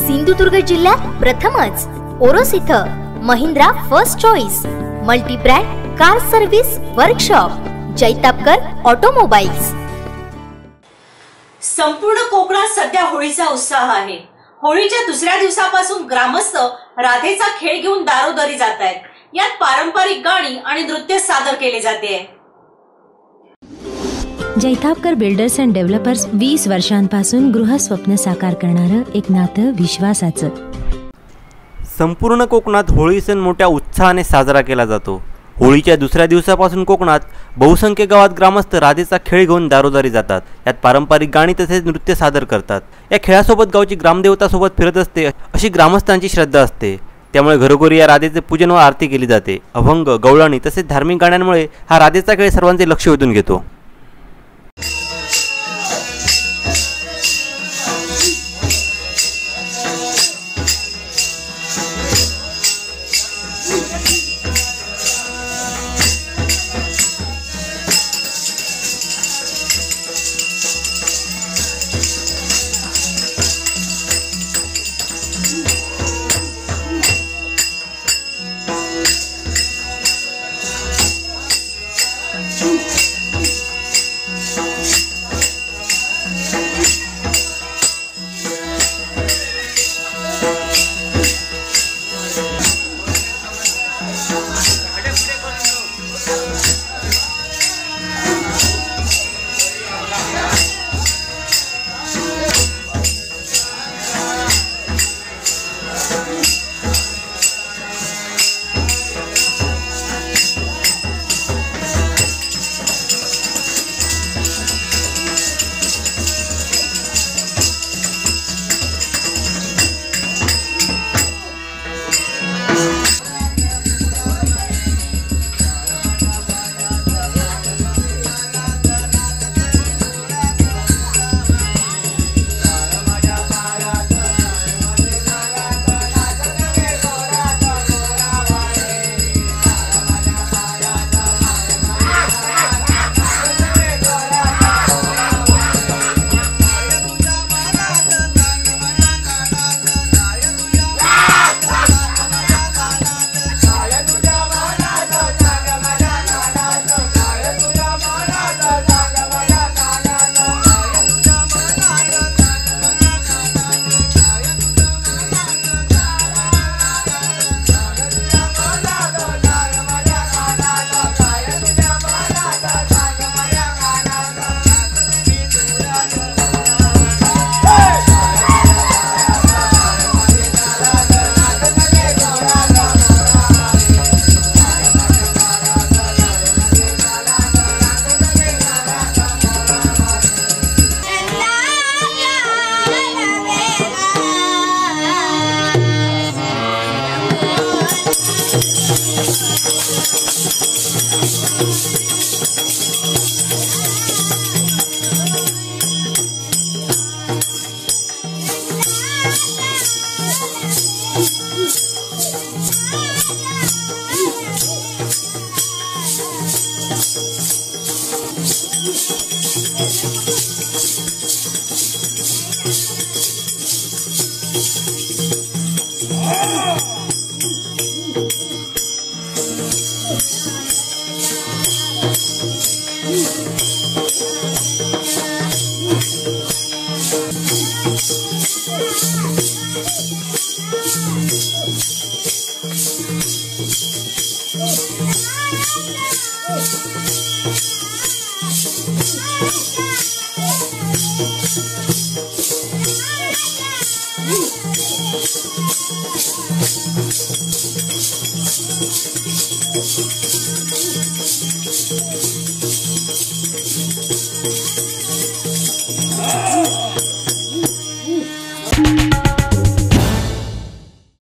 सिंधुदुर्ग जिल्ह्यात प्रथमच ओरोस इथं Mahindra first choice multi brand car service workshop Jaitapkar automobiles. संपूर्ण कोकणात सध्या होळीचा उत्साह आहे। होळीच्या दुसऱ्या दिवसापासून ग्रामस्थ राधेचा खेळ घेऊन दारोदारी जात आहेत। यात पारंपरिक गाणी आणि नृत्य सादर केले जाते। जैतापकर बिल्डर्स अँड डेव्हलपर्स 20 वर्षांपासून गृहस्वप्न साकार करणारं एक नातं विश्वासाचं। संपूर्ण कोकणात होळी सण मोठ्या उत्साहाने साजरा केला जातो। होळीच्या दुसऱ्या दिवसापासून कोकणात बहुसंख्य गावात ग्रामस्थ राधेचा खेळ घेऊन दारोदारी जातात। यात पारंपरिक गाणी तसेच नृत्य सादर करतात। या खेळासोबत गावची ग्रामदेवता सोबत फिरत असते अशी ग्रामस्थांची श्रद्धा असते। त्यामुळे घरोघरी या राधेचे पूजन व आरती केली जाते। अभंग, गवळणी तसेच धार्मिक गाण्यांमुळे हा राधेचा खेळ सर्वांचे लक्ष वेधून घेतो।